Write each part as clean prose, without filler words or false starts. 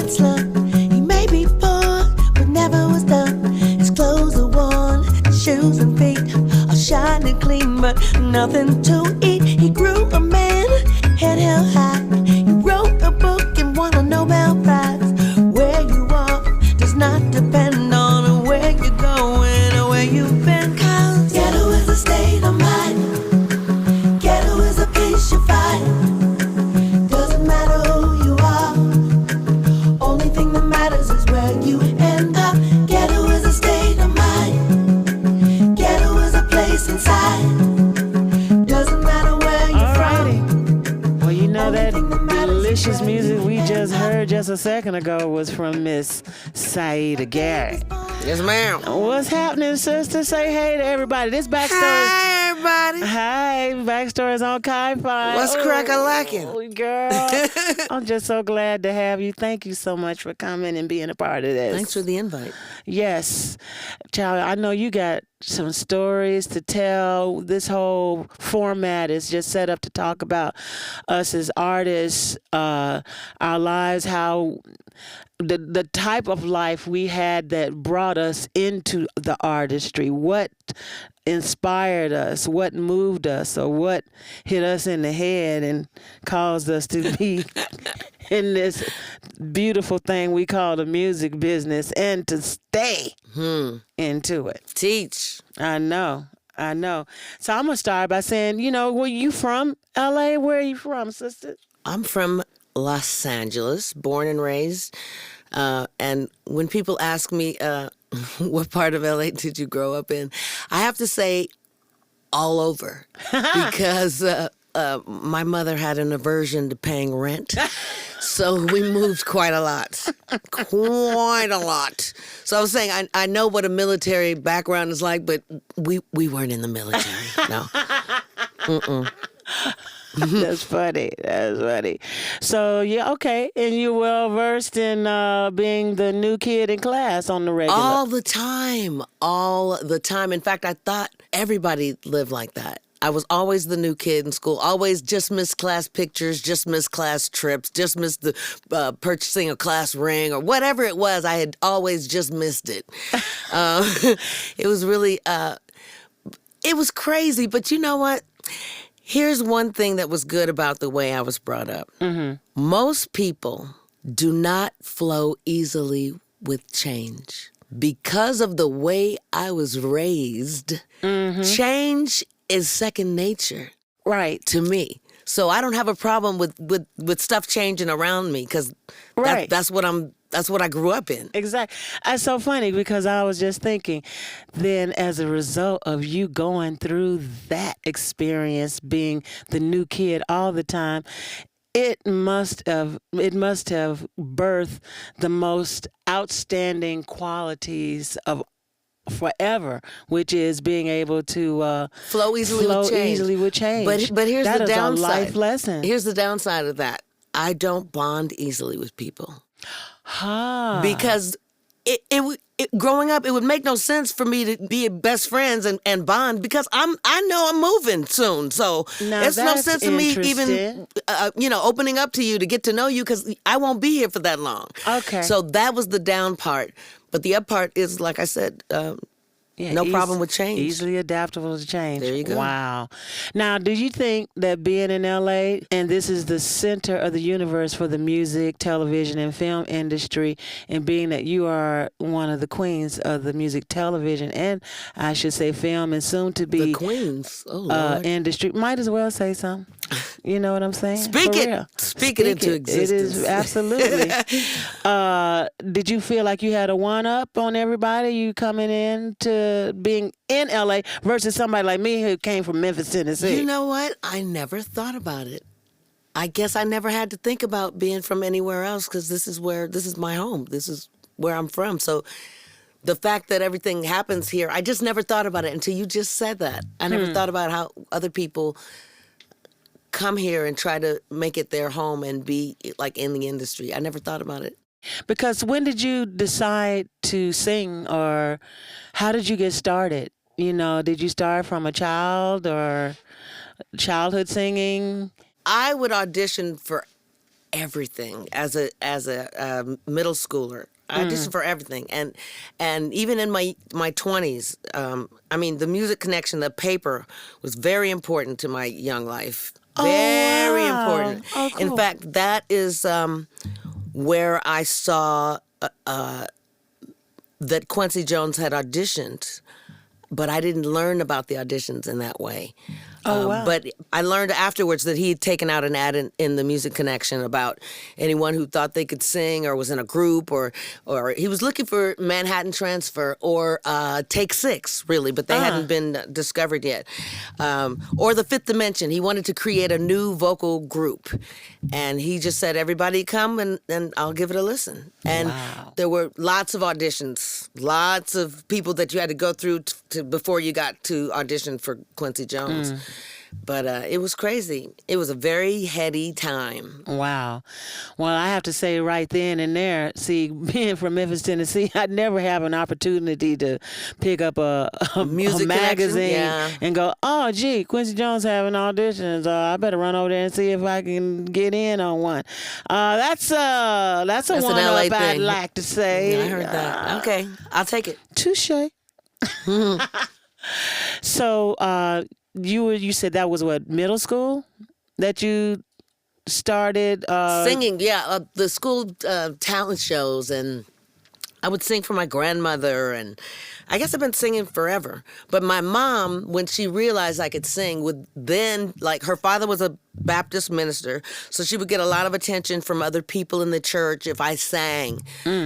once loved. He may be poor, but never was done. His clothes are worn, shoes and feet are shining clean, but nothing to eat. He grew a man, head held high. He wrote a book and won a Nobel Prize. Where you are does not depend on where you're going or where you've been. 'Cause ghetto is a state of mind. Ghetto is a place you find. Doesn't matter who you are. Only thing that matters is where you end up. Ghetto is a state of mind. Ghetto is a place inside. Doesn't matter where you're from. Well, you know that delicious music we just heard just a second ago was from Miss Siedah Garrett. Yes, ma'am. What's happening, sister? Say hey to everybody. This backstory. Hi, everybody. Hi, backstory's on Ki-Fi. What's crack-a-lackin'? Girl, I'm just so glad to have you. Thank you so much for coming and being a part of this. Thanks for the invite. Yes. Child, I know you got some stories to tell. This whole format is just set up to talk about us as artists, our lives, how the type of life we had that brought us into the artistry, what inspired us, what moved us, or what hit us in the head and caused us to be in this beautiful thing we call the music business and to stay into it. Teach. I know. So I'm going to start by saying, where you from? L.A.? Where are you from, sister? I'm from Los Angeles, born and raised. And when people ask me, what part of LA did you grow up in? I have to say all over because my mother had an aversion to paying rent. So we moved quite a lot. So I was saying, I know what a military background is like, but we weren't in the military. No. Mm-mm. That's funny. So, yeah, okay. And you're well versed in being the new kid in class on the regular. All the time. In fact, I thought everybody lived like that. I was always the new kid in school, always just missed class pictures, just missed class trips, just missed the purchasing a class ring or whatever it was. I had always just missed it. It was really, it was crazy. But you know what? Here's one thing that was good about the way I was brought up. Mm-hmm. Most people do not flow easily with change. Because of the way I was raised, change is second nature, right, to me. So I don't have a problem with stuff changing around me because that's what I grew up in. Exactly. That's so funny because I was just thinking, then as a result of you going through that experience, being the new kid all the time, it must have birthed the most outstanding qualities of forever, which is being able to flow easily with change. But here's that the is downside. A life lesson. Here's the downside of that. I don't bond easily with people. Because growing up, it would make no sense for me to be best friends and bond because I know I'm moving soon. So it's no sense in me even opening up to you to get to know you because I won't be here for that long. Okay. So that was the down part. But the up part is, like I said, no problem with change. Easily adaptable to change. There you go. Wow. Now, do you think that being in L.A., and this is the center of the universe for the music, television, and film industry, and being that you are one of the queens of the music, television, and I should say film, and soon to be the queens industry, might as well say something. You know what I'm saying? Speak it into existence. It is absolutely. Did you feel like you had a one-up on everybody? You coming in to being in L.A. versus somebody like me who came from Memphis, Tennessee? You know what? I never thought about it. I guess I never had to think about being from anywhere else because this is my home. This is where I'm from. So the fact that everything happens here, I just never thought about it until you just said that. I never thought about how other people come here and try to make it their home and be like in the industry. I never thought about it. Because when did you decide to sing, or how did you get started? Did you start from a child or childhood singing? I would audition for everything as a middle schooler. I auditioned for everything, and even in my 20s, the music connection, the paper was very important to my young life. Very important. Oh, cool. In fact, that is where I saw that Quincy Jones had auditioned, but I didn't learn about the auditions in that way. Oh, wow. But I learned afterwards that he had taken out an ad in the Music Connection about anyone who thought they could sing or was in a group, or he was looking for Manhattan Transfer or Take Six, really, but they hadn't been discovered yet. Or The Fifth Dimension. He wanted to create a new vocal group. And he just said, everybody come and I'll give it a listen. And there were lots of auditions, lots of people that you had to go through before you got to audition for Quincy Jones. But it was crazy. It was a very heady time. Wow. Well, I have to say right then and there, see, being from Memphis, Tennessee, I'd never have an opportunity to pick up a Music magazine and go, oh, gee, Quincy Jones having auditions. I better run over there and see if I can get in on one. That's a one-up I'd like to say. Yeah, I heard that. Okay, I'll take it. Touche. So, you said that was what, middle school that you started singing? Yeah, the school talent shows, and I would sing for my grandmother, and I guess I've been singing forever. But my mom, when she realized I could sing, would then, like, her father was a Baptist minister, so she would get a lot of attention from other people in the church if I sang.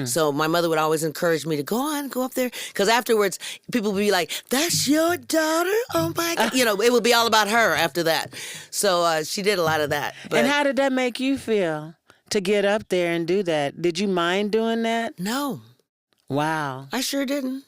So my mother would always encourage me to go up there, because afterwards people would be like, that's your daughter? Oh my God. It would be all about her after that. So she did a lot of that. But and how did that make you feel to get up there and do that? Did you mind doing that? No. Wow. I sure didn't.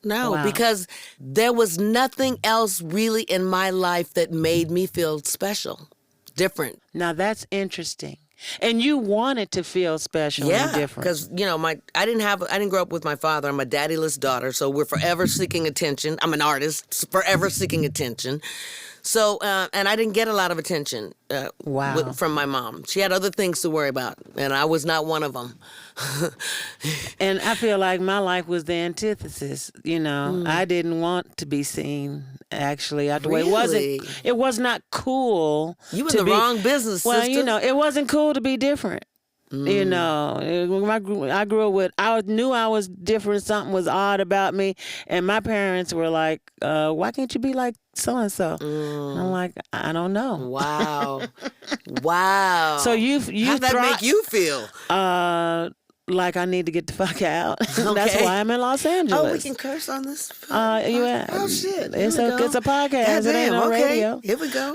No, Wow. because there was nothing else really in my life that made me feel special, different. Now that's interesting. And you wanted to feel special and different. Because I didn't grow up with my father. I'm a daddyless daughter, so we're forever seeking attention. I'm an artist, forever seeking attention. So, and I didn't get a lot of attention from my mom. She had other things to worry about, and I was not one of them. And I feel like my life was the antithesis. I didn't want to be seen. Actually, Really? it was not cool. You in the wrong business, well, sister. It wasn't cool to be different. When I grew up with, I knew I was different. Something was odd about me, and my parents were like, "Why can't you be like so and so?" And I'm like, "I don't know." Wow, wow. So you how'd that make you feel? Like I need to get the fuck out. Okay. That's why I'm in Los Angeles. Oh, we can curse on this. Oh shit! It's a podcast. It ain't on radio. Here we go.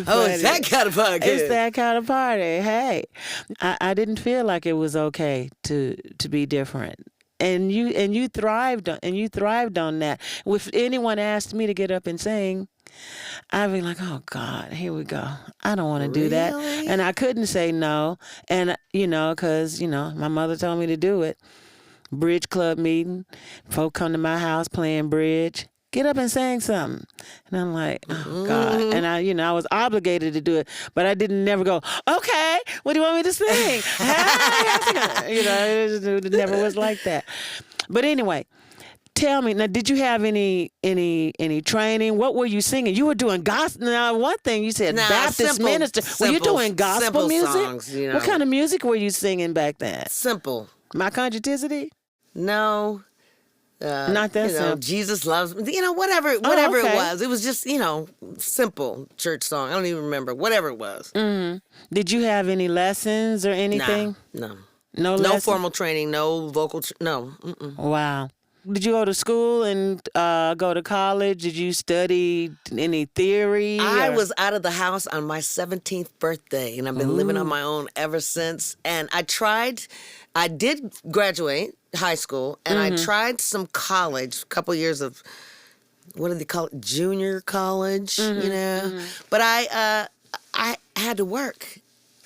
Oh, it's that kind of podcast. It's that kind of party. Hey, I didn't feel like it was okay to be different. And you thrived on that. If anyone asked me to get up and sing, I'd be like, oh God, here we go. I don't want to do that. And I couldn't say no. And because my mother told me to do it. Bridge club meeting, folk come to my house playing bridge. Get up and sing something. And I'm like, oh God. And I was obligated to do it, but I didn't never go, okay, what do you want me to sing? It never was like that. But anyway, tell me, now, did you have any training? What were you singing? You were doing gospel. Now, one thing you said, Baptist minister. Were you doing gospel music? Songs, What kind of music were you singing back then? Simple. My Conjuticity? No. Not that simple. Jesus loves me. Whatever it was. It was just, simple church song. I don't even remember. Whatever it was. Mm-hmm. Did you have any lessons or anything? No. No formal training, no vocal, no. Mm-mm. Wow. Did you go to school and go to college? Did you study any theory? I was out of the house on my 17th birthday, and I've been living on my own ever since. And I did graduate high school, and I tried some college, a couple years of, what do they call it, junior college, But I had to work.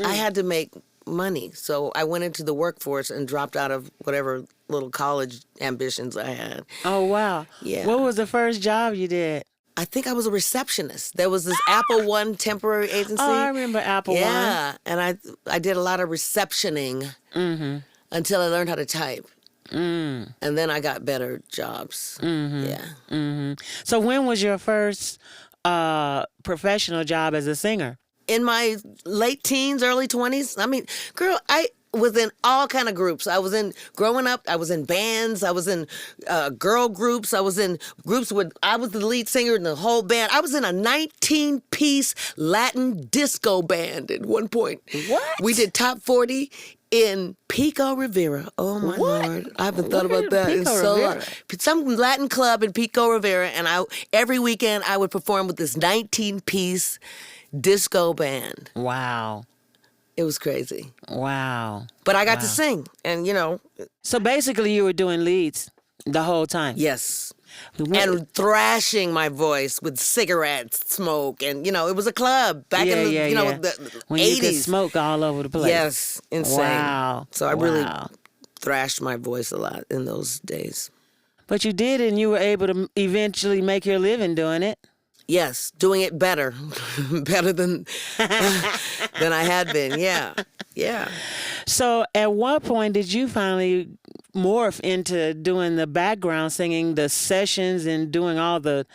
I had to make money. So I went into the workforce and dropped out of whatever little college ambitions I had. Oh, wow. Yeah. What was the first job you did? I think I was a receptionist. There was this Apple One temporary agency. Oh, I remember Apple One. Yeah, and I did a lot of receptioning until I learned how to type. And then I got better jobs. Yeah. So when was your first professional job as a singer? In my late teens, early 20s. I mean, girl, I was in all kind of groups. Growing up, I was in bands. I was in girl groups. I was in groups I was the lead singer in the whole band. I was in a 19-piece Latin disco band at one point. What? We did top 40 in Pico Rivera. Oh, my Lord. I haven't thought about that in so long. Some Latin club in Pico Rivera, and every weekend I would perform with this 19-piece disco band. Wow. It was crazy. Wow. But I got to sing, and So basically you were doing leads the whole time? yes. And thrashing my voice with cigarette smoke, and it was a club back in the the when 80s. you could smoke all over the place. Yes, insane. Wow. So I really thrashed my voice a lot in those days. But you did, and you were able to eventually make your living doing it. Yes, doing it better, better than I had been. Yeah. So at what point did you finally morph into doing the background singing, the sessions, and doing all the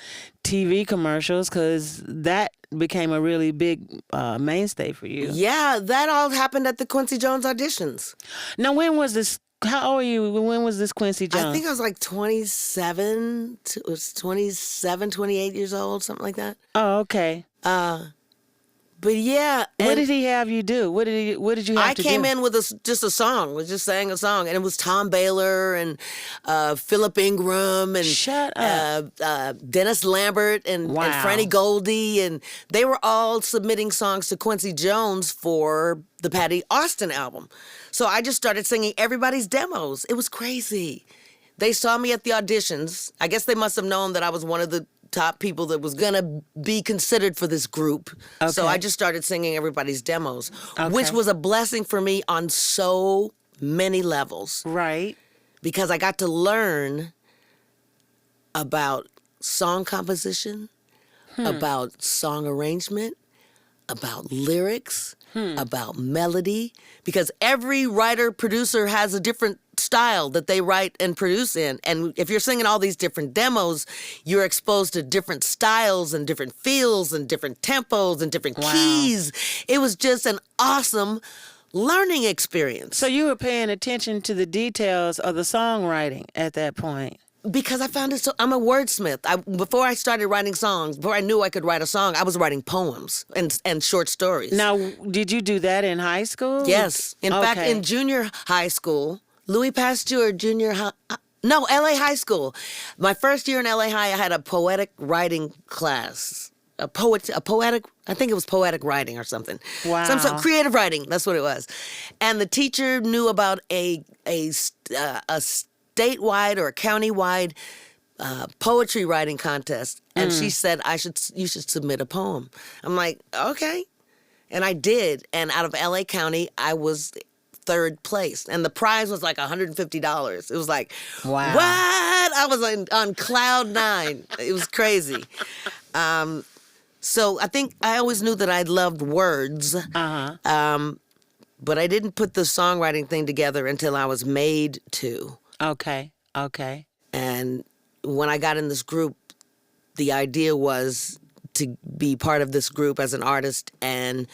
TV commercials? Because that became a really big mainstay for you. Yeah, that all happened at the Quincy Jones auditions. Now, when was this? How old are you? When was this Quincy Jones? I think I was like 27. It was 27, 28 years old, something like that. Oh, okay. But yeah, What did he have you do? What did you have to do? I came in with just a song. We just sang a song, and it was Tom Baylor and Philip Ingram and Shut up. Dennis Lambert and Franny Goldie, and they were all submitting songs to Quincy Jones for the Patty Austin album. So I just started singing everybody's demos. It was crazy. They saw me at the auditions. I guess they must have known that I was one of the top people that was going to be considered for this group. Okay. So I just started singing everybody's demos, which was a blessing for me on so many levels. Right. Because I got to learn about song composition, about song arrangement, about lyrics, about melody, because every writer, producer has a different style that they write and produce in. And if you're singing all these different demos, you're exposed to different styles and different feels and different tempos and different keys. It was just an awesome learning experience. So you were paying attention to the details of the songwriting at that point. Because I found it I'm a wordsmith. Before I started writing songs, before I knew I could write a song, I was writing poems and short stories. Now, did you do that in high school? Yes. In fact, in junior high school, Louis Pasteur LA High School. My first year in LA High, I had a poetic writing class. I think it was poetic writing or something. Wow. Some creative writing, that's what it was. And the teacher knew about a statewide or a countywide poetry writing contest, and she said you should submit a poem. I'm like, okay, and I did. And out of LA County, I was third place, and the prize was like $150. It was like, wow, what? I was on cloud nine. It was crazy. So I think I always knew that I loved words. But I didn't put the songwriting thing together until I was made to. Okay. And when I got in this group, the idea was to be part of this group as an artist, and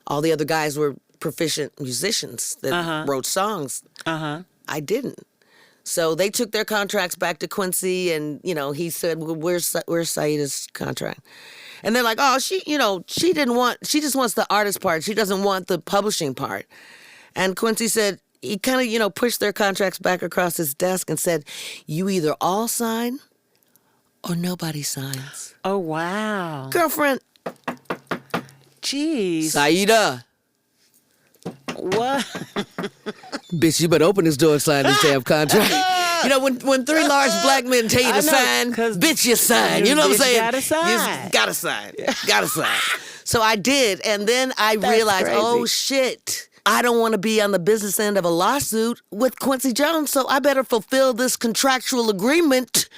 all the other guys were proficient musicians that wrote songs. I didn't. So they took their contracts back to Quincy, and he said, well, where's Siedah's contract? And they're like, oh, she just wants the artist part. She doesn't want the publishing part. And Quincy said, he kind of, pushed their contracts back across his desk and said, you either all sign or nobody signs. Oh, wow. Girlfriend. Jeez. Siedah. What? Bitch, you better open this door and sign this damn contract. When three large black men tell you to sign, bitch, you sign. You know what I'm saying? Gotta sign. You gotta sign. Gotta sign. So I did, and then I realized, crazy. oh, shit. I don't want to be on the business end of a lawsuit with Quincy Jones, so I better fulfill this contractual agreement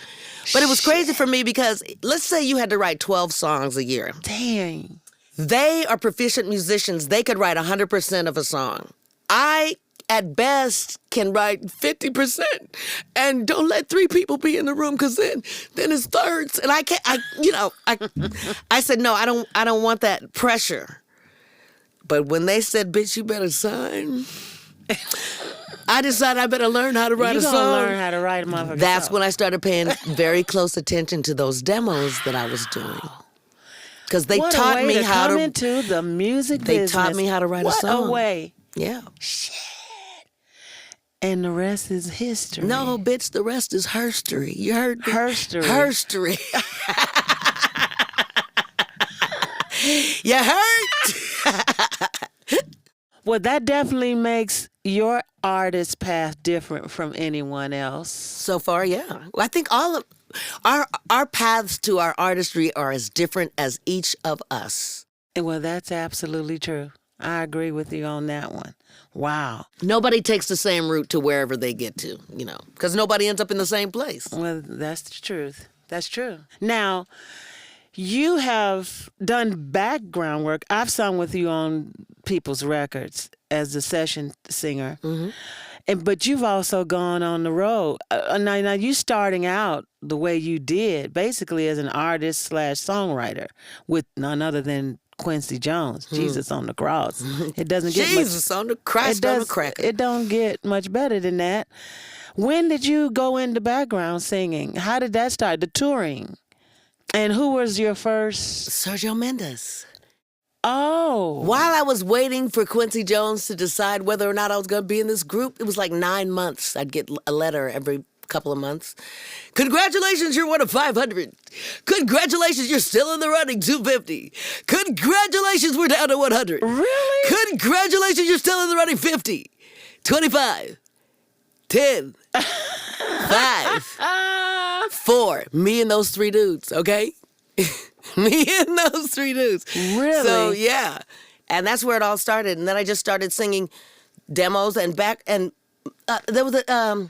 But it was crazy for me because let's say you had to write 12 songs a year. Dang. They are proficient musicians. They could write 100% of a song. I, at best, can write 50%. And don't let 3 people be in the room because then it's thirds. And I can't, I said, no, I don't want that pressure. But when they said, bitch, you better sign, I decided I better learn how to write a song. You gonna learn how to write a motherfucking That's song. when I started paying very close attention to those demos that I was doing. Because they What taught a way me to how come to. into the music They business. taught me how to write a song. What a way. Yeah. And the rest is history. No, bitch, the rest is herstory. You heard me? Herstory. Herstory. You heard? Well, that definitely makes your artist path different from anyone else. So far, yeah. Well, I think all of our paths to our artistry are as different as each of us. Well, that's absolutely true. I agree with you on that one. Wow. Nobody takes the same route to wherever they get to, because nobody ends up in the same place. Well, that's the truth. That's true. Now, you have done background work. I've sung with you on people's records as a session singer. Mm-hmm. But you've also gone on the road. Now, you starting out the way you did, basically as an artist / songwriter with none other than Quincy Jones, Jesus on the cross. It doesn't get Jesus on the Christ on the cracker. It don't get much better than that. When did you go into background singing? How did that start? The touring. And who was your first? Sergio Mendes. Oh. While I was waiting for Quincy Jones to decide whether or not I was going to be in this group, it was like 9 months. I'd get a letter every couple of months. Congratulations, you're one of 500. Congratulations, you're still in the running, 250. Congratulations, we're down to 100. Really? Congratulations, you're still in the running, 50. 25. 10. 5. 4. Me and those 3 dudes, okay? Me and those 3 dudes. Really? So, yeah. And that's where it all started. And then I just started singing demos and there was a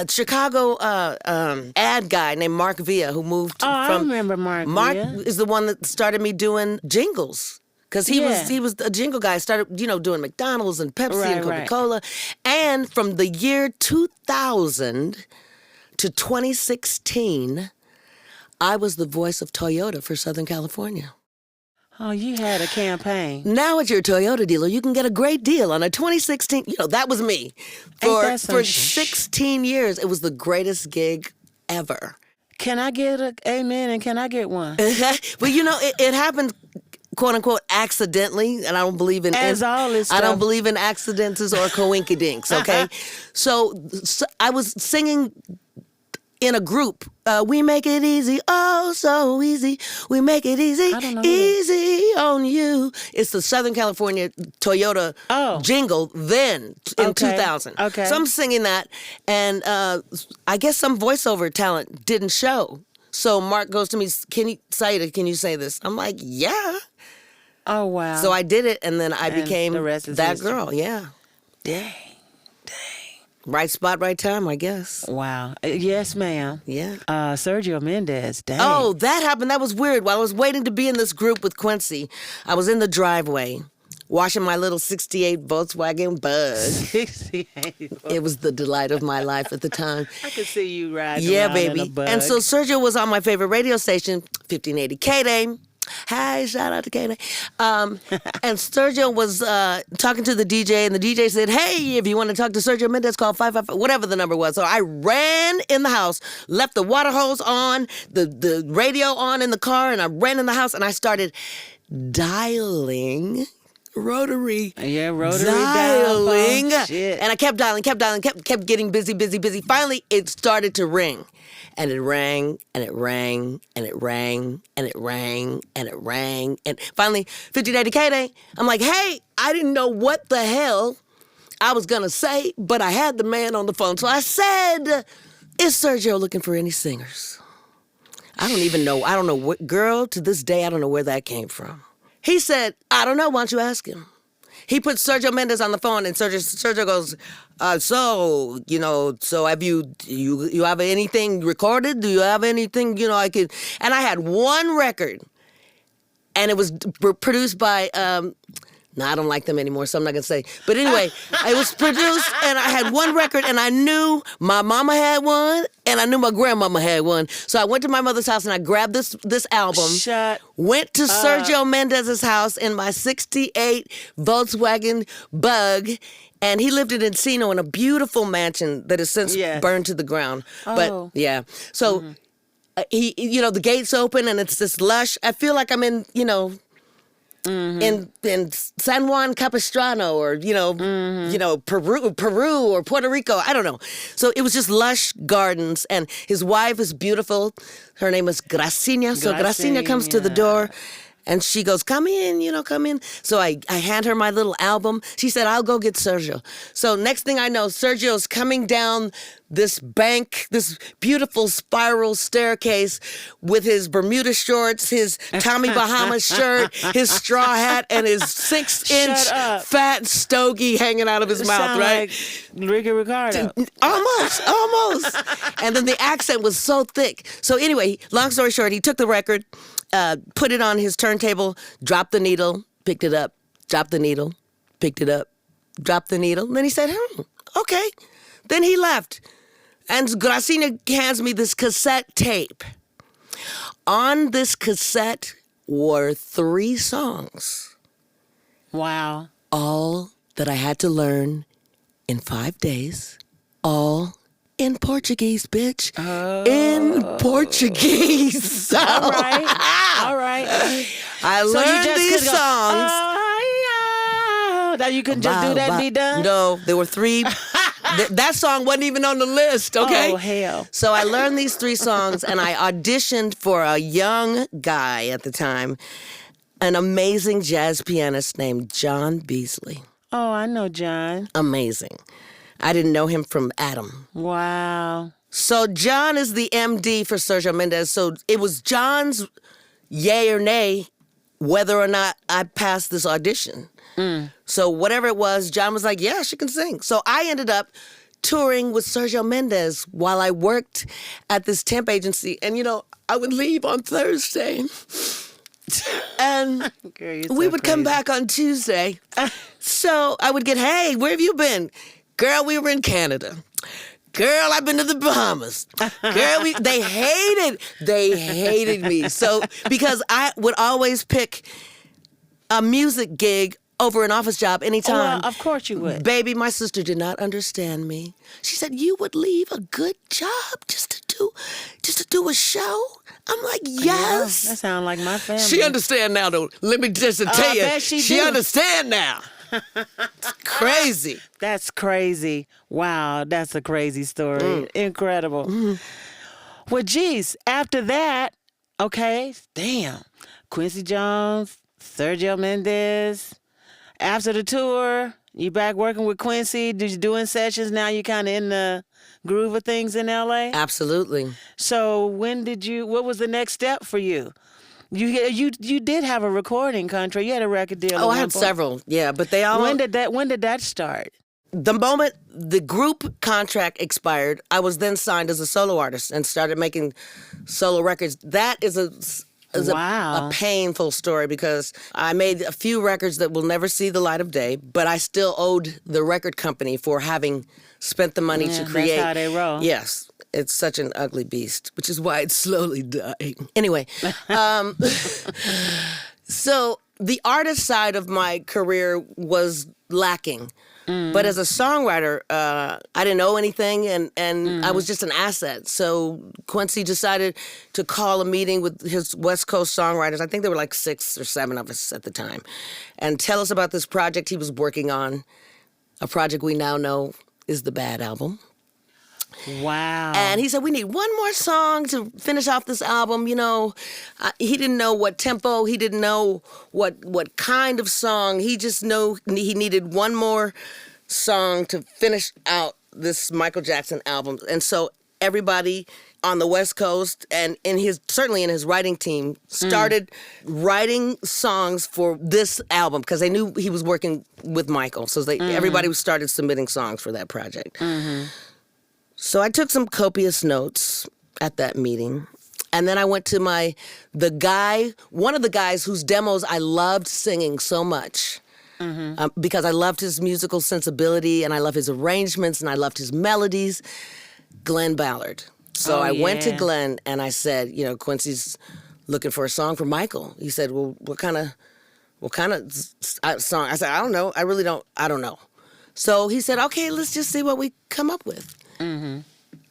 Chicago ad guy named Mark Villa who moved from... I remember Mark Mark Villa. is the one that started me doing jingles. Because he was a jingle guy. Started, doing McDonald's and Pepsi and Coca-Cola. Right. And from the year 2000 to 2016, I was the voice of Toyota for Southern California. Oh, you had a campaign. Now at your Toyota dealer, you can get a great deal on a 2016. That was me. For 16 years, it was the greatest gig ever. Can I get an amen and can I get one? Well, it happened, quote unquote, accidentally, and I don't believe in all this stuff. I don't believe in accidents or coinkydinks. Okay, so I was singing in a group. We make it easy, oh so easy. We make it easy, easy on you. It's the Southern California Toyota jingle then in 2000. Okay. So I'm singing that, and I guess some voiceover talent didn't show. So Mark goes to me, Siedah, can you say this? I'm like, yeah. Oh, wow. So I did it, and then I became that history. girl, yeah. Dang. Right spot, right time, I guess. Wow. Yes, ma'am. Yeah. Sergio Mendes, dang. Oh, that happened. That was weird. While I was waiting to be in this group with Quincy, I was in the driveway washing my little 68 Volkswagen Buzz. 68. It was the delight of my life at the time. I could see you riding Yeah, around baby. in a bug. And so Sergio was on my favorite radio station, 1580 K-Day. Hi, shout out to K-Day. And Sergio was talking to the DJ, and the DJ said, hey, if you want to talk to Sergio Mendes, call 555, whatever the number was. So I ran in the house, left the water hose on, the radio on in the car, and I ran in the house, and I started dialing... Rotary. Yeah, rotary dialing. dial. Shit. And I kept dialing, kept getting busy. Finally, it started to ring. And it rang, and it rang, and it rang, and it rang, and it rang. And finally, 50-Day to K-Day, I'm like, hey, I didn't know what the hell I was going to say, but I had the man on the phone. So I said, is Sergio looking for any singers? I don't know what, girl, to this day, I don't know where that came from. He said, I don't know, why don't you ask him? he put Sergio Mendes on the phone, and Sergio goes, so have you have anything recorded? Do you have anything, I could? And I had one record, and it was produced by, no, I don't like them anymore, so I'm not going to say. But anyway, it was produced, and I had one record, and I knew my mama had one, and I knew my grandmama had one. So I went to my mother's house, and I grabbed this album. Went to Sergio Mendes's house in my 68 Volkswagen Bug, and he lived in Encino in a beautiful mansion that has since burned to the ground. Oh. But, yeah. So, he, the gates open, and it's this lush. I feel like I'm in, in San Juan Capistrano or Peru or Puerto Rico, I don't know. So it was just lush gardens, and his wife is beautiful. Her name is Gracinia. So Gracinia comes to the door, and she goes, come in, come in. So I hand her my little album. She said, I'll go get Sergio. So next thing I know, Sergio's coming down this bank, this beautiful spiral staircase with his Bermuda shorts, his Tommy Bahama shirt, his straw hat, and his 6-inch fat stogie hanging out of his mouth, right? Like Ricky Ricardo. Almost. And then the accent was so thick. So anyway, long story short, he took the record, put it on his turntable, dropped the needle, picked it up, dropped the needle, picked it up, dropped the needle. And then he said, okay. Then he left. And Gracinia hands me this cassette tape. On this cassette were 3 songs. Wow. All that I had to learn in 5 days. All in Portuguese, bitch. Oh. In Portuguese. All right. I learned these songs. Now you couldn't just do that and be done? No, there were 3. That song wasn't even on the list, okay? Oh, hell. So I learned these 3 songs, and I auditioned for a young guy at the time, an amazing jazz pianist named John Beasley. Oh, I know John. Amazing. I didn't know him from Adam. Wow. So John is the MD for Sergio Mendes, so it was John's yay or nay whether or not I passed this audition. So whatever it was, John was like, yeah, she can sing. So I ended up touring with Sergio Mendes while I worked at this temp agency. And, I would leave on Thursday. And Girl, we would come back on Tuesday. So I would get, hey, where have you been? Girl, we were in Canada. Girl, I've been to the Bahamas. Girl, they hated me. So, because I would always pick a music gig over an office job anytime. Well, of course you would. Baby, my sister did not understand me. She said, you would leave a good job just to do a show? I'm like, yes. Yeah, that sounds like my family. She understand now, though. Let me just tell you. She understand now. It's crazy. That's crazy. Wow, that's a crazy story. Incredible. Well, geez, after that, okay, damn. Quincy Jones, Sergio Mendes. After the tour, you back working with Quincy? Did you doing sessions? Now you kind of in the groove of things in L.A.? Absolutely. So what was the next step for you? You did have a recording contract. You had a record deal. Oh, I had several. Yeah, but they all. When did that start? The moment the group contract expired, I was then signed as a solo artist and started making solo records. That is a painful story because I made a few records that will never see the light of day, but I still owed the record company for having spent the money to create. That's how they roll. Yes. It's such an ugly beast, which is why it's slowly dying. Anyway, so the artist side of my career was lacking. But as a songwriter, I didn't know anything, and I was just an asset. So Quincy decided to call a meeting with his West Coast songwriters. I think there were like 6 or 7 of us at the time, and tell us about this project he was working on, a project we now know is the Bad Album. Wow. And he said, we need one more song to finish off this album. He didn't know what tempo. He didn't know what kind of song. He just knew he needed one more song to finish out this Michael Jackson album. And so everybody on the West Coast and certainly in his writing team started writing songs for this album because they knew he was working with Michael. So everybody started submitting songs for that project. Mm-hmm. So I took some copious notes at that meeting. And then I went to one of the guys whose demos I loved singing so much. Because I loved his musical sensibility and I love his arrangements and I loved his melodies, Glenn Ballard. So I went to Glenn and I said, Quincy's looking for a song for Michael. He said, well, what kind of song? I said, I don't know. I don't know. So he said, okay, let's just see what we come up with. Mm-hmm.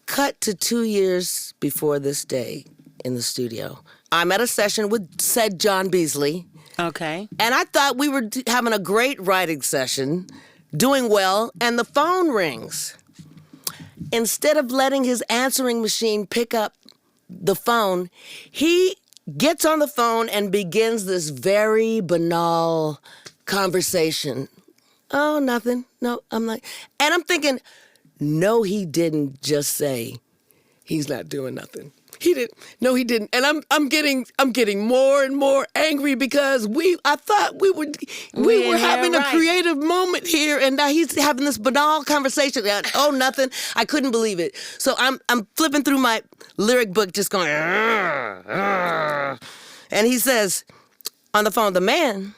Cut to 2 years before this day in the studio. I'm at a session with said John Beasley. Okay. And I thought we were having a great writing session, doing well, and the phone rings. Instead of letting his answering machine pick up the phone, he gets on the phone and begins this very banal conversation. Oh, nothing. No, I'm like, and I'm thinking, no, he didn't just say he's not doing nothing. He didn't. No, he didn't. And I'm getting more and more angry because I thought we were having a creative moment here, and now he's having this banal conversation. Oh, nothing. I couldn't believe it. So I'm flipping through my lyric book, just going, and he says on the phone, the man.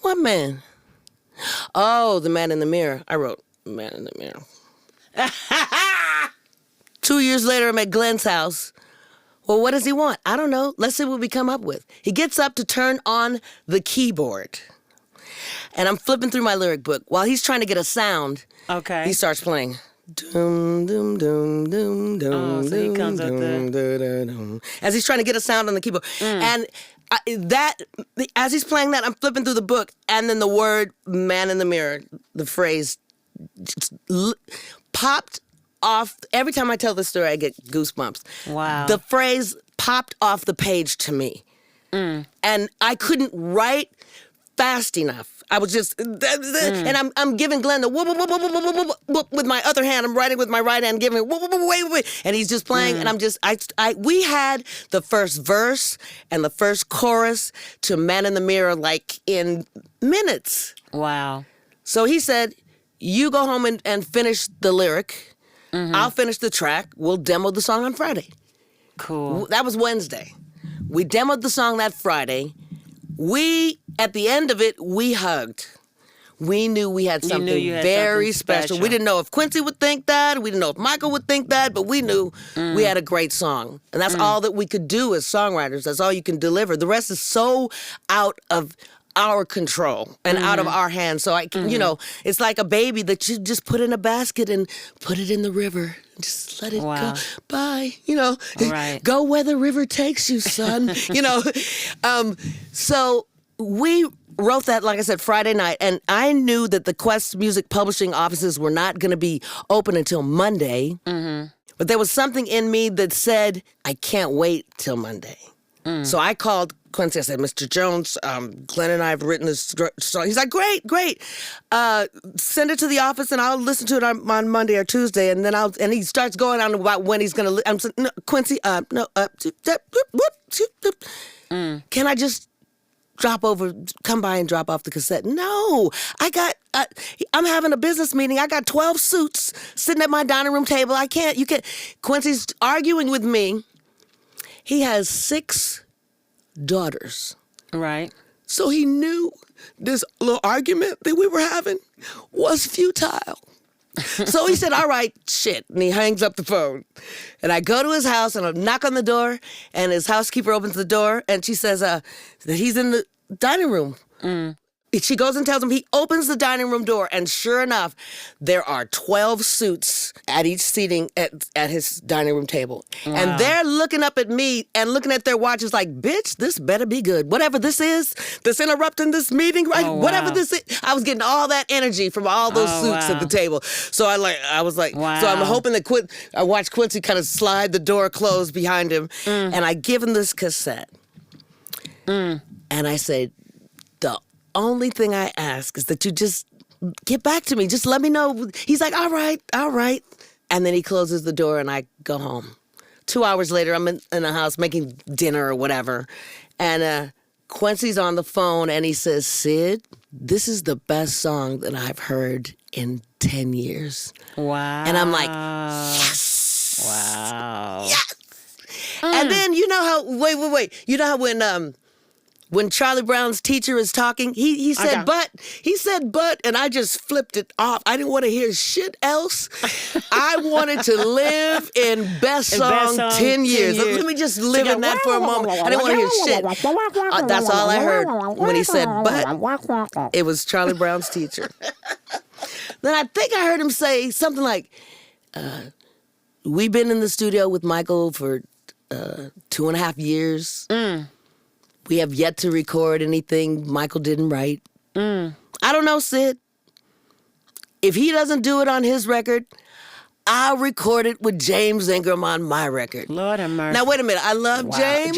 What man? Oh, the man in the mirror. I wrote man in the mirror. 2 years later, I'm at Glenn's house. Well, what does he want? I don't know. Let's see what we come up with. He gets up to turn on the keyboard. And I'm flipping through my lyric book. While he's trying to get a sound, he starts playing. Doom, doom, doom, doom, doom, oh, so he comes up there. As he's trying to get a sound on the keyboard. And as he's playing that, I'm flipping through the book. And then the word man in the mirror, the phrase, popped off. Every time I tell this story, I get goosebumps. Wow. The phrase popped off the page to me. And I couldn't write fast enough. I was just, and I'm giving Glenn the whoop, whoop, whoop, whoop, whoop, whoop, whoop, with my other hand. I'm writing with my right hand, giving whoop, whoop, whoop, wait, wait. And he's just playing, and I'm just, we had the first verse and the first chorus to Man in the Mirror like in minutes. Wow. So he said, you go home and finish the lyric. I'll finish the track. We'll demo the song on Friday. Cool. That was Wednesday. We demoed the song that Friday. At the end of it, we hugged. We knew we had something very special. We didn't know if Quincy would think that. We didn't know if Michael would think that. But we knew we had a great song. And that's all that we could do as songwriters. That's all you can deliver. The rest is so out of our control and out of our hands. So it's like a baby that you just put in a basket and put it in the river. Just let it go. Bye. Right. Go where the river takes you, son. So we wrote that, like I said, Friday night, and I knew that the Quest Music publishing offices were not going to be open until Monday. But there was something in me that said, I can't wait till Monday. So I called Quincy. I said, Mr. Jones, Glenn and I have written this song. He's like, great. Send it to the office and I'll listen to it on Monday or Tuesday. And then and he starts going on about when he's going to, I'm saying, no, Quincy, can I just come by and drop off the cassette? No, I'm having a business meeting. I got 12 suits sitting at my dining room table. You can't. Quincy's arguing with me. He has 6 daughters. Right. So he knew this little argument that we were having was futile. So he said, all right, shit. And he hangs up the phone. And I go to his house and I knock on the door and his housekeeper opens the door and she says that he's in the dining room. She goes and tells him. He opens the dining room door, and sure enough, there are 12 suits at each seating at his dining room table. Wow. And they're looking up at me and looking at their watches like, bitch, this better be good. Whatever this is that's interrupting this meeting, right? Oh, wow. Whatever this is. I was getting all that energy from all those suits at the table. So I was like, wow. So I'm hoping that I watched Quincy kind of slide the door closed behind him, and I give him this cassette. And I say, the only thing I ask is that you just get back to me. Just let me know. He's like, all right. And then he closes the door and I go home. 2 hours later, I'm in the house making dinner or whatever. And Quincy's on the phone and he says, Sid, this is the best song that I've heard in 10 years. Wow. And I'm like, yes. Wow. Yes. And then you know how, wait. You know how when Charlie Brown's teacher is talking, he said, but, and I just flipped it off. I didn't want to hear shit else. I wanted to live in best song 10 years. Let me just live in that for a moment. I didn't want to hear shit. That's all I heard when he said, but. It was Charlie Brown's teacher. Then I think I heard him say something like, we've been in the studio with Michael for 2.5 years. We have yet to record anything Michael didn't write. I don't know, Sid. If he doesn't do it on his record, I'll record it with James Ingram on my record. Lord have mercy. Now, wait a minute. I love James.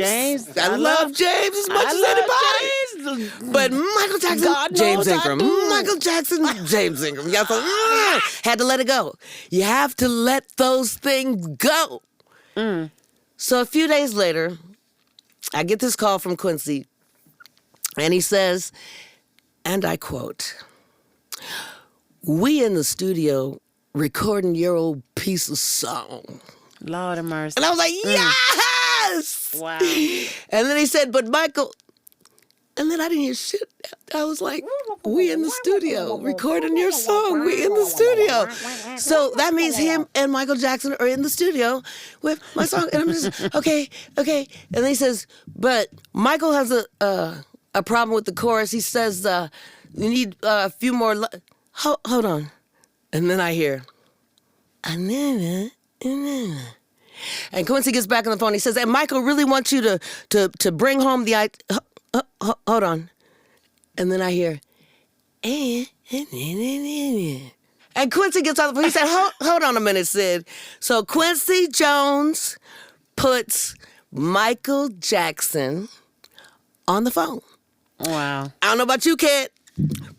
I love James as much as anybody. James. But Michael Jackson, God James knows Ingram. I do. Michael Jackson, James Ingram. Y'all thought, had to let it go. You have to let those things go. So a few days later, I get this call from Quincy, and he says, and I quote, we in the studio recording your old piece of song. Lord have mercy. And I was like, yes! Wow. And then he said, but Michael, and then I didn't hear shit. I was like, we in the studio recording your song. We in the studio. So that means him and Michael Jackson are in the studio with my song. And I'm just, okay. And then he says, but Michael has a problem with the chorus. He says, you need a few more, hold on. And then I hear, and Quincy gets back on the phone. He says, and Michael really wants you to bring home the, hold on. And then I hear, and Quincy gets on the phone. He said, hold on a minute, Sid. So Quincy Jones puts Michael Jackson on the phone. Wow. I don't know about you, kid,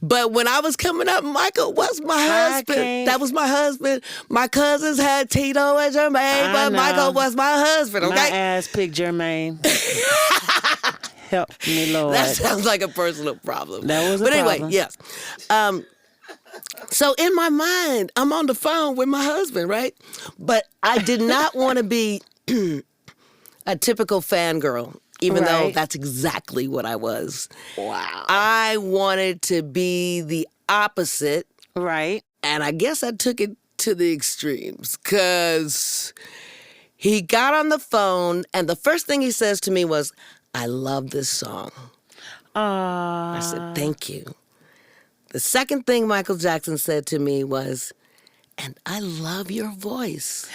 but when I was coming up, Michael was my husband. That was my husband. My cousins had Tito and Jermaine, but Michael was my husband, okay? My ass picked Jermaine. Help me, Lord. That sounds like a personal problem. That was a But anyway, problem. yes. So in my mind, I'm on the phone with my husband, right? But I did not want to be a typical fangirl, even though that's exactly what I was. Wow. I wanted to be the opposite. Right. And I guess I took it to the extremes because he got on the phone and the first thing he says to me was, I love this song. I said, thank you. The second thing Michael Jackson said to me was, and I love your voice.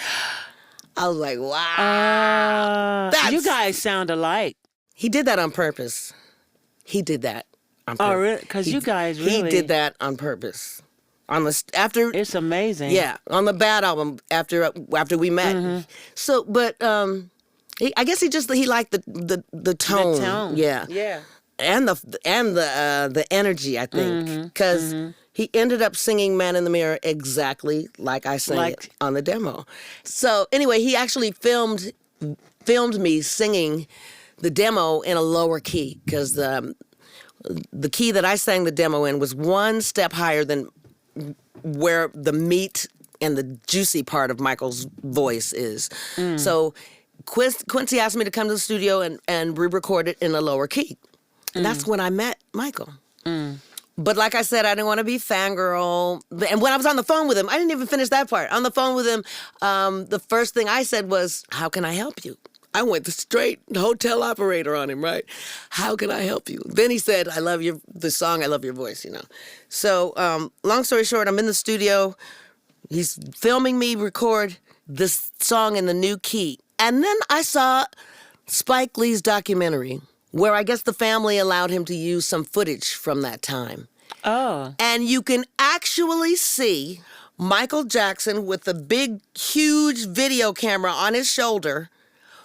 I was like, wow. You guys sound alike. He did that on purpose. He did that on purpose. Oh, really? Because you guys really... He did that on purpose. After It's amazing. Yeah, on the Bad album after we met. So, but I guess he liked the tone. The tone. Yeah. Yeah. And the energy, I think, because he ended up singing "Man in the Mirror" exactly like I sang it on the demo. So anyway, he actually filmed me singing the demo in a lower key because the key that I sang the demo in was one step higher than where the meat and the juicy part of Michael's voice is. So Quincy asked me to come to the studio and re-record it in a lower key. And that's when I met Michael. But like I said, I didn't want to be fangirl. And when I was on the phone with him, I didn't even finish that part. On the phone with him, the first thing I said was, how can I help you? I went straight hotel operator on him, right? How can I help you? Then he said, I love the song, I love your voice, you know. So long story short, I'm in the studio. He's filming me record this song in the new key. And then I saw Spike Lee's documentary where I guess the family allowed him to use some footage from that time. Oh. And you can actually see Michael Jackson with a big, huge video camera on his shoulder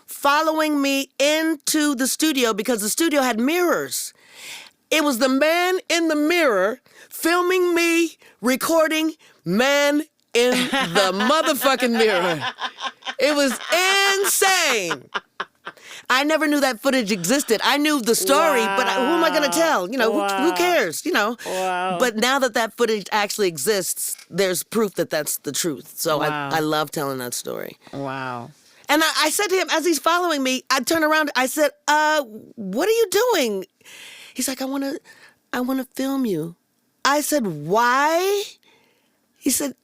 following me into the studio because the studio had mirrors. It was the man in the mirror filming me recording Man in the motherfucking mirror. It was insane. I never knew that footage existed. I knew the story, but who am I going to tell? You know, who cares? You know. Wow. But now that footage actually exists, there's proof that that's the truth. So I love telling that story. Wow. And I said to him, as he's following me, I turn around, I said, what are you doing? He's like, I want to film you. I said, why? He said,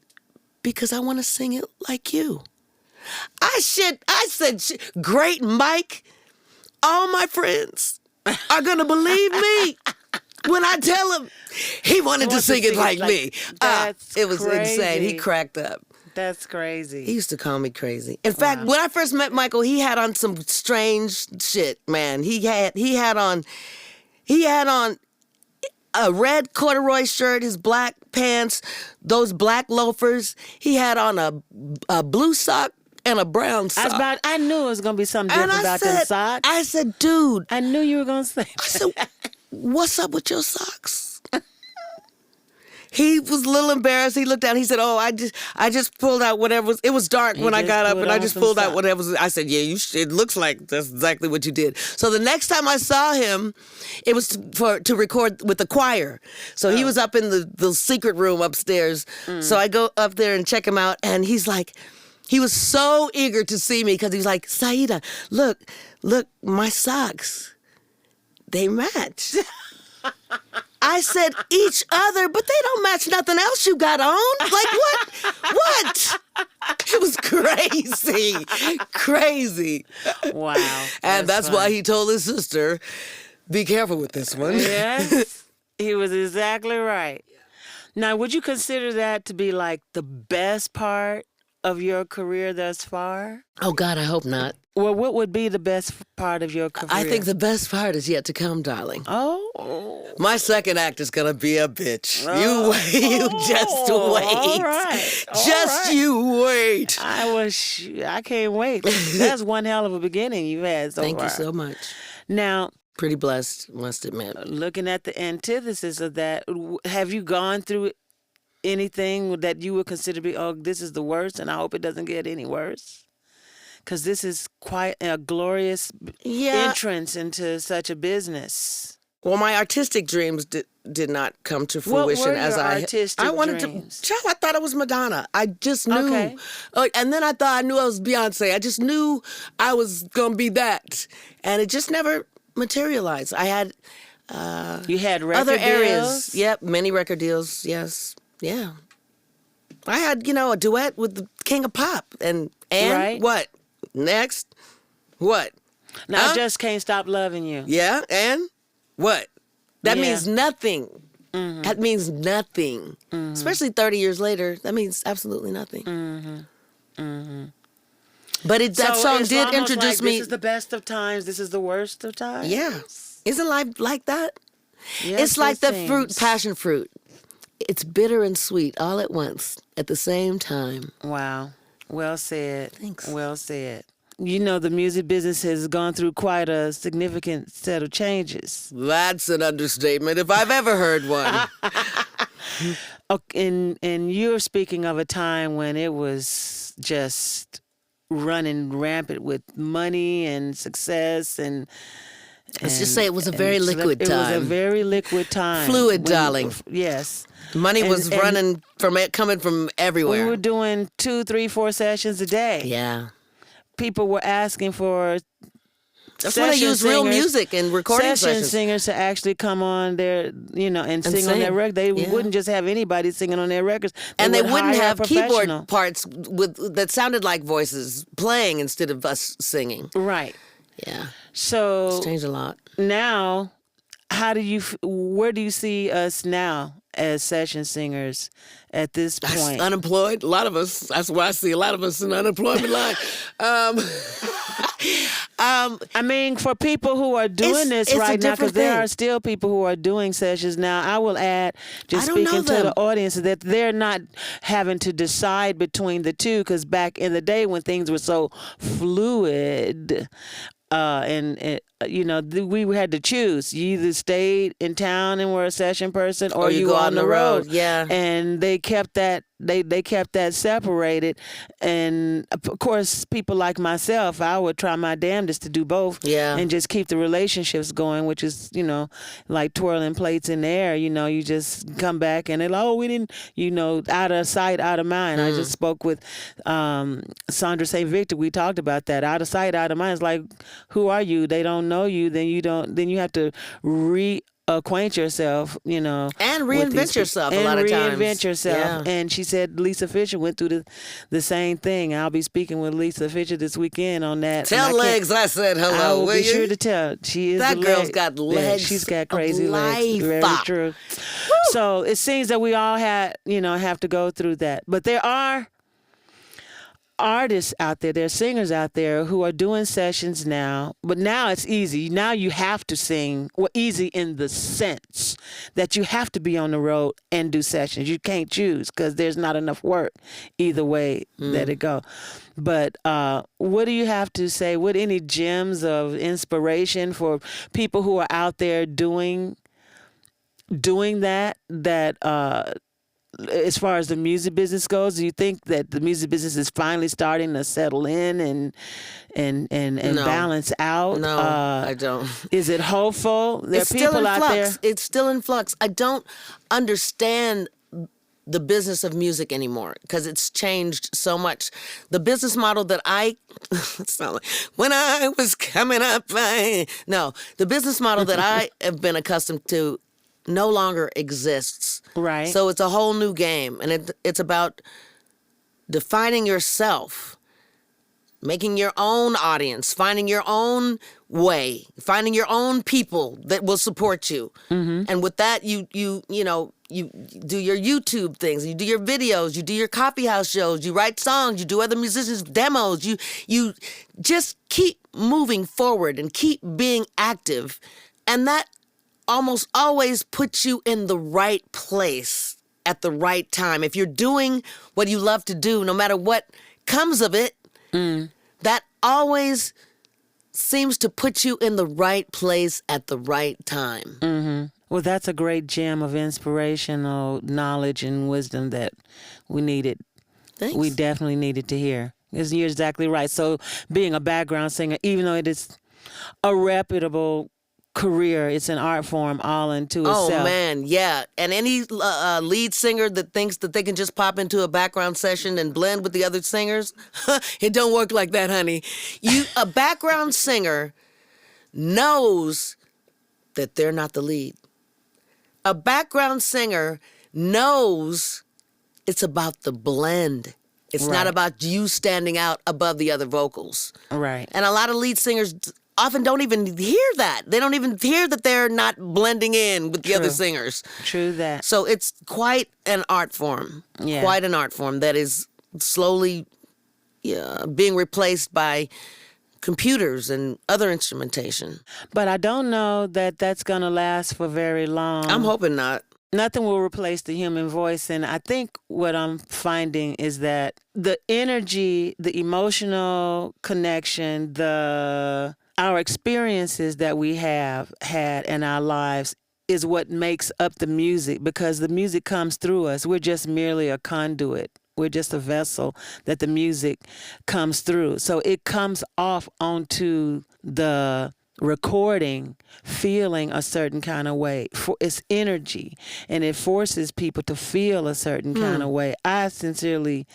because I want to sing it like you. I said, great Mike, all my friends are going to believe me when I tell him he wanted to sing it like me. It was insane. He cracked up. That's crazy. He used to call me crazy. In fact, when I first met Michael, he had on some strange shit, man. He had on a red corduroy shirt, his black pants, those black loafers. He had on a blue sock and a brown sock. I knew it was gonna be something different about them socks. I said, dude. I knew you were gonna say that. I said, what's up with your socks? He was a little embarrassed. He looked down. He said, "Oh, I just pulled out whatever was." It was dark when I got up, and I just pulled out whatever was. I said, "Yeah, it looks like that's exactly what you did." So the next time I saw him, it was to record with the choir. So he was up in the secret room upstairs. So I go up there and check him out, and he's like, he was so eager to see me because he was like, "Siedah, look, my socks, they match." I said, each other, but they don't match nothing else you got on. Like, what? What? It was crazy. Crazy. Wow. And that's why he told his sister, be careful with this one. Yes. He was exactly right. Now, would you consider that to be like the best part of your career thus far? Oh, God, I hope not. Well, what would be the best part of your career? I think the best part is yet to come, darling. Oh. My second act is going to be a bitch. You just wait. All right. You wait. I can't wait. That's one hell of a beginning you've had so far. Thank you so much. Now, pretty blessed, must admit. Looking at the antithesis of that, have you gone through anything that you would consider to be, oh, this is the worst, and I hope it doesn't get any worse? Because this is quite a glorious entrance into such a business. Well, my artistic dreams did not come to fruition. What were as your I artistic dreams? I thought I was Madonna. I just knew. Okay. And then I thought I knew I was Beyonce. I just knew I was going to be that. And it just never materialized. I had you had record other deals? areas. Yep, many record deals. Yes. Yeah. I had, a duet with the King of Pop. And right. What? Next? What? Now I just can't stop loving you. Yeah, and what? That Yeah. means nothing. Mm-hmm. That means nothing. Mm-hmm. Especially 30 years later, that means absolutely nothing. Mm-hmm. Mm-hmm. But that song it's did almost introduce like, me. This is the best of times. This is the worst of times. Yeah. Isn't life like that? Yes, it's like the seems. fruit, passion fruit. It's bitter and sweet all at once, at the same time. Wow. Well said. Thanks. Well said. The music business has gone through quite a significant set of changes. That's an understatement, if I've ever heard one. And you're speaking of a time when it was just running rampant with money and success and Let's just say it was a very liquid time. It was a very liquid time. Fluid, darling. Yes. Money was coming from everywhere. We were doing 2, 3, 4 sessions a day. Yeah. People were asking for That's when they use real music and recording session sessions. singers to actually come on their, and sing on their record. They wouldn't just have anybody singing on their records. They would wouldn't hire have a keyboard professional. parts that sounded like voices playing instead of us singing. Right. Yeah. So It's changed a lot. now, where do you see us now as session singers at this point? Unemployed, a lot of us. That's why I see a lot of us in the unemployment line. I mean, for people who are doing this it's a right now, because different there thing. are still people who are doing sessions now. I will add, just I don't know speaking to them. the audience, that they're not having to decide between the two. Because back in the day when things were so fluid, we had to choose. You either stayed in town and were a session person, or you go on the road. Yeah. And they kept that they kept that separated. And of course, people like myself, I would try my damnedest to do both. Yeah. And just keep the relationships going, which is, like twirling plates in the air. You just come back and they're like, oh, we didn't, out of sight, out of mind. I just spoke with Sandra St. Victor. We talked about that. Out of sight, out of mind. It's like, who are you? They don't know you. Then you have to acquaint yourself, and reinvent yourself a lot of times. And reinvent yourself. Yeah. And she said Lisa Fisher went through the same thing. I'll be speaking with Lisa Fisher this weekend on that. Tell Legs I said hello. I will be you? sure to tell. She is that the girl's leg. got legs. Yeah, she's got crazy legs. Life. Very true. So it seems that we all have to go through that. But there are artists out there, there are singers out there who are doing sessions now, but now it's easy. Now you have to sing, well, easy in the sense that you have to be on the road and do sessions. You can't choose because there's not enough work either way that it go. But what do you have to say? What any gems of inspiration for people who are out there doing that as far as the music business goes, do you think that the music business is finally starting to settle in and No. balance out? No, I don't. Is it hopeful? There It's are still people in out flux. there. It's still in flux. I don't understand the business of music anymore because it's changed so much. The business model that it's not like, when I was coming up, the business model that I have been accustomed to no longer exists. Right. So it's a whole new game, and it's about defining yourself, making your own audience, finding your own way, finding your own people that will support you. Mm-hmm. And with that, you do your YouTube things, you do your videos, you do your coffee house shows, you write songs, you do other musicians' demos, you just keep moving forward and keep being active. And that almost always puts you in the right place at the right time. If you're doing what you love to do, no matter what comes of it, that always seems to put you in the right place at the right time. Mm-hmm. Well, that's a great gem of inspirational knowledge and wisdom that we needed. Thanks. We definitely needed to hear. Because you're exactly right. So being a background singer, even though it is a reputable career, it's an art form all into itself. Oh, man, yeah. And any lead singer that thinks that they can just pop into a background session and blend with the other singers, it don't work like that, honey. A background singer knows that they're not the lead. A background singer knows it's about the blend. It's not about you standing out above the other vocals. Right. And a lot of lead singers often don't even hear that. They don't even hear that they're not blending in with the other singers. True that. So it's quite an art form. Yeah. Quite an art form that is slowly being replaced by computers and other instrumentation. But I don't know that that's going to last for very long. I'm hoping not. Nothing will replace the human voice. And I think what I'm finding is that the energy, the emotional connection, our experiences that we have had in our lives is what makes up the music, because the music comes through us. We're just merely a conduit. We're just a vessel that the music comes through. So it comes off onto the recording, feeling a certain kind of way. It's energy, and it forces people to feel a certain kind of way. I sincerely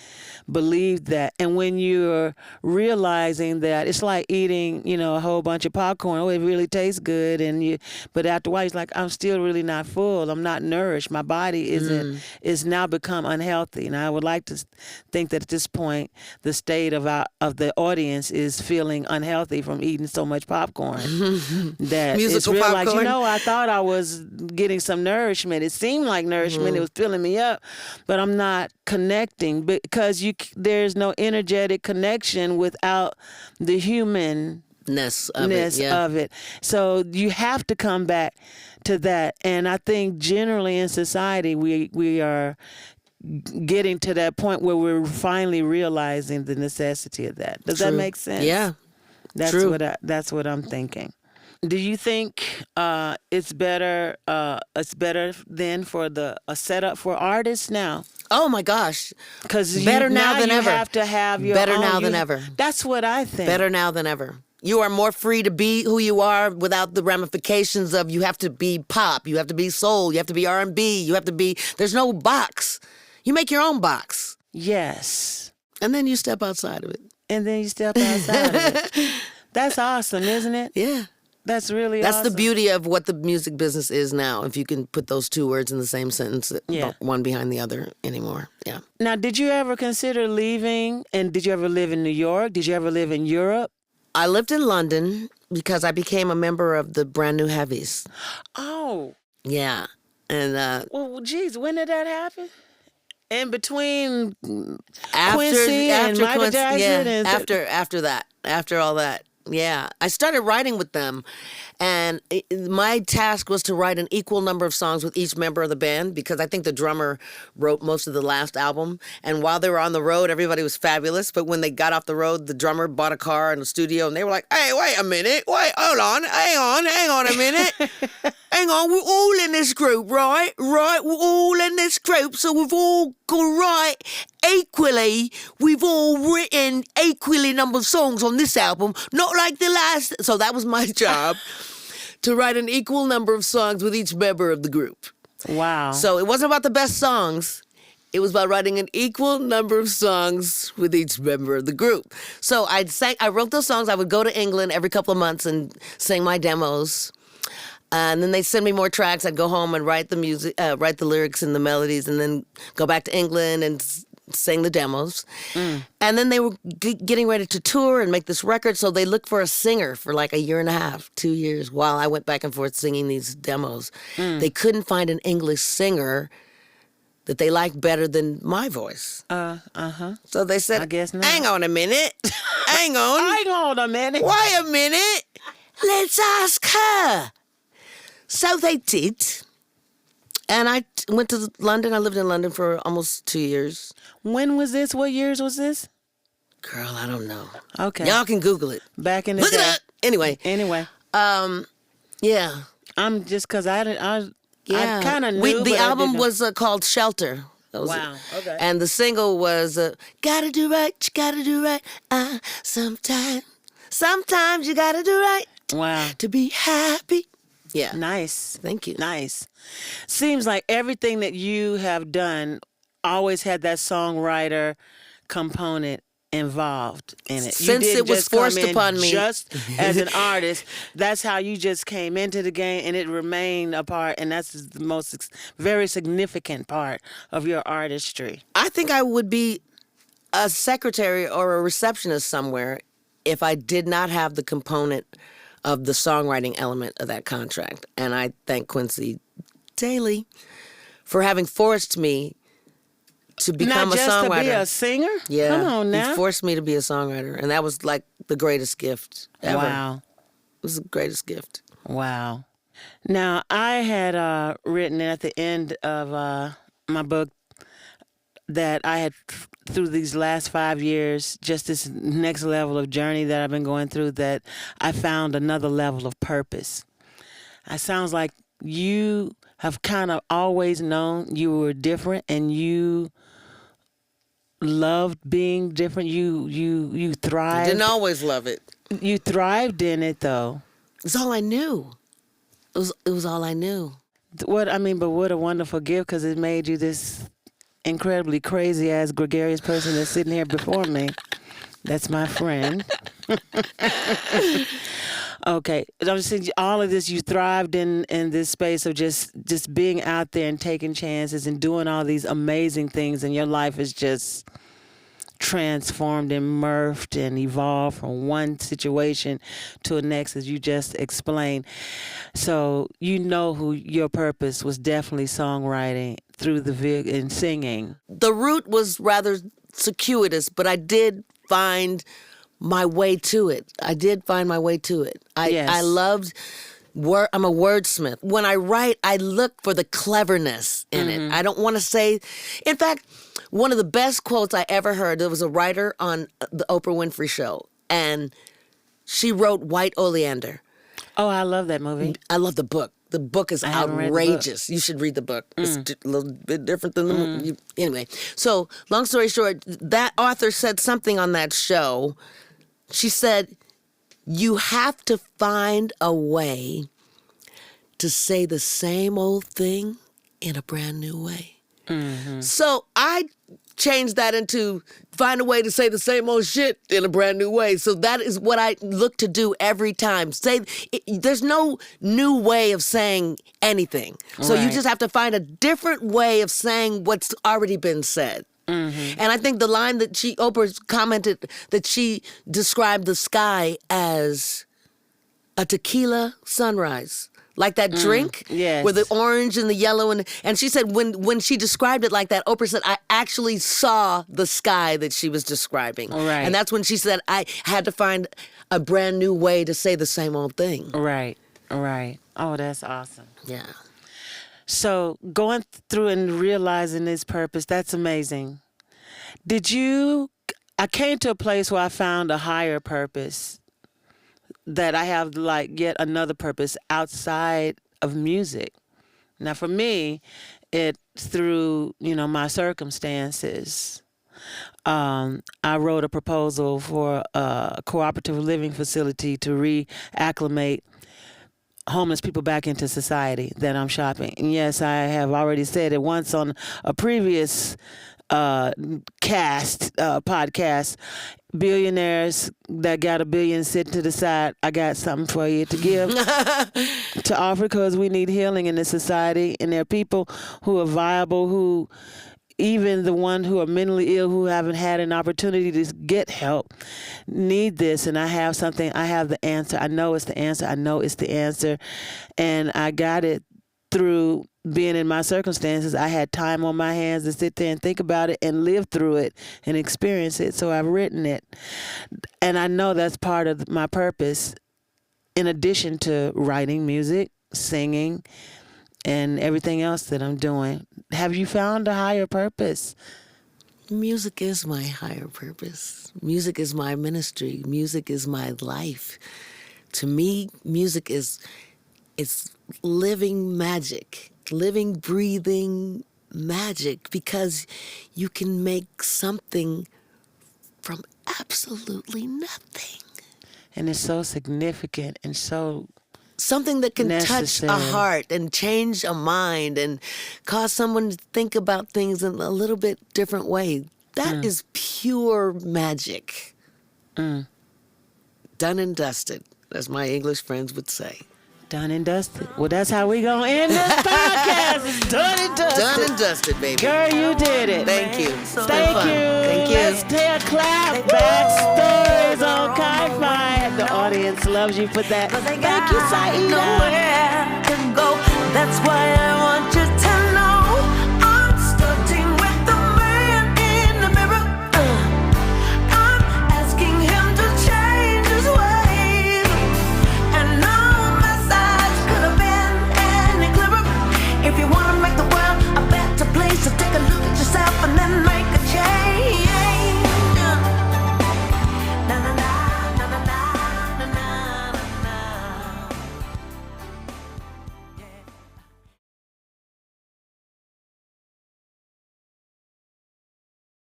believe that. And when you're realizing that, it's like eating, a whole bunch of popcorn. Oh, it really tastes good, but after a while, it's like, I'm still really not full. I'm not nourished. My body is now become unhealthy. And I would like to think that at this point, the state of the audience is feeling unhealthy from eating so much popcorn. That Musical it's real popcorn. like, I thought I was getting some nourishment. It seemed like nourishment. It was filling me up, but I'm not connecting because there's no energetic connection without the humanness of it. So you have to come back to that. And I think generally in society, we are getting to that point where we're finally realizing the necessity of that. Does that make sense? Yeah. That's True. that's what I'm thinking. Do you think it's better? It's better than for a setup for artists now? Oh my gosh. Because Better now than ever. You have to have your Better own. now than ever. That's what I think. Better now than ever. You are more free to be who you are without the ramifications of you have to be pop, you have to be soul, you have to be R&B, you have to be. There's no box. You make your own box. Yes. And then you step outside of it. And then you step outside of it. That's awesome, isn't it? Yeah. That's really That's awesome. the beauty of what the music business is now, if you can put those two words in the same sentence, one behind the other anymore. Yeah. Now, did you ever consider leaving? And did you ever live in New York? Did you ever live in Europe? I lived in London because I became a member of the Brand New Heavies. Oh. Yeah. And well, geez, when did that happen? In between after Quincy and Michael Quincy, Jackson? Yeah, after that, after all that. Yeah, I started writing with them, and my task was to write an equal number of songs with each member of the band because I think the drummer wrote most of the last album. And while they were on the road, everybody was fabulous. But when they got off the road, the drummer bought a car and a studio, and they were like, "Hey, wait a minute, hold on, hang on a minute, hang on, we're all in this group, right? We're all in this group, so we've all got to write equally. We've all written equally number of songs on this album, not like the last." So that was my job, to write an equal number of songs with each member of the group. Wow. So it wasn't about the best songs. It was about writing an equal number of songs with each member of the group. So I wrote those songs. I would go to England every couple of months and sing my demos. And then they'd send me more tracks. I'd go home and write the music, write the lyrics and the melodies, and then go back to England and sing the demos. And then they were getting ready to tour and make this record, so they looked for a singer for like a year and a half, 2 years, while I went back and forth singing these demos. They couldn't find an English singer that they liked better than my voice. So they said, I guess not. hang on a minute. Hang on. Hang on a minute. Wait a minute. Let's ask her. So they did. And I went to London. I lived in London for almost 2 years. When was this? What years was this? Girl, I don't know. Okay. Y'all can Google it. Back in the Look day. it up. Anyway. Yeah. I'm just because I Yeah. kind of knew. The but I album didn't- was called Shelter. That was Wow, it. okay. And the single was Gotta Do Right, You Gotta Do Right. Sometimes you gotta do right Wow. to be happy. Yeah. Nice. Thank you. Nice. Seems like everything that you have done always had that songwriter component involved in it. You Since didn't it was just come forced in upon me. just as an artist. That's how you just came into the game, and it remained a part, and that's the most very significant part of your artistry. I think I would be a secretary or a receptionist somewhere if I did not have the component of the songwriting element of that contract. And I thank Quincy daily for having forced me to become Not a just songwriter. to be a singer? Yeah. Come on now. He forced me to be a songwriter. And that was like the greatest gift ever. Wow. It was the greatest gift. Wow. Now, I had written at the end of my book that I had, through these last 5 years, just this next level of journey that I've been going through, that I found another level of purpose. It sounds like you have kind of always known you were different, and you loved being different. You thrived. I didn't always love it. You thrived in it, though. It's all I knew. It was all I knew. But what a wonderful gift, because it made you this incredibly crazy ass gregarious person that's sitting here before me. That's my friend. Okay, I'm just saying, all of this, you thrived in this space of just being out there and taking chances and doing all these amazing things, and your life is just transformed and morphed and evolved from one situation to the next, as you just explained. So you know who your purpose was, definitely songwriting through and singing. The route was rather circuitous, but I did find my way to it. I loved I'm a wordsmith. When I write, I look for the cleverness in it. I don't want to say. In fact, one of the best quotes I ever heard, there was a writer on the Oprah Winfrey Show, and she wrote White Oleander. Oh, I love that movie. I love the book. The book is haven't read the book. outrageous. You should read the book. It's a little bit different than the movie. Anyway, so long story short, that author said something on that show. She said, you have to find a way to say the same old thing in a brand new way. So I changed that into find a way to say the same old shit in a brand new way. So that is what I look to do every time. There's no new way of saying anything. So you Right. just have to find a different way of saying what's already been said. And I think the line that Oprah commented that she described the sky as a tequila sunrise. Like that drink yes. with the orange and the yellow. And she said when she described it like that, Oprah said, I actually saw the sky that she was describing. Right. And that's when she said, I had to find a brand new way to say the same old thing. Right. Oh, that's awesome. Yeah. So going through and realizing this purpose, that's amazing. I came to a place where I found a higher purpose, that I have like yet another purpose outside of music. Now for me, it's through, my circumstances. I wrote a proposal for a cooperative living facility to reacclimate homeless people back into society that I'm shopping. And yes, I have already said it once on a previous podcast. Billionaires that got $1 billion sitting to the side, I got something for you to give, to offer, because we need healing in this society. And there are people who are viable, who even the one who are mentally ill, who haven't had an opportunity to get help, need this. And I have something, I have the answer. I know it's the answer. And I got it through being in my circumstances. I had time on my hands to sit there and think about it and live through it and experience it. So I've written it. And I know that's part of my purpose, in addition to writing music, singing, and everything else that I'm doing. Have you found a higher purpose? Music is my higher purpose. Music is my ministry. Music is my life. To me, music is living magic, living, breathing magic, because you can make something from absolutely nothing. And it's so significant and so something that can necessary. Touch a heart and change a mind and cause someone to think about things in a little bit different way. That is pure magic. Done and dusted, as my English friends would say. Done and dusted. Well, that's how we gonna end this podcast. It's done and dusted. Done and dusted, baby. Girl, you did it. Thank you. It's been Thank fun. you. Thank you. Let's take a clap. Backstories on Ki-Fi. The audience loves you for that. Thank you, Siedah.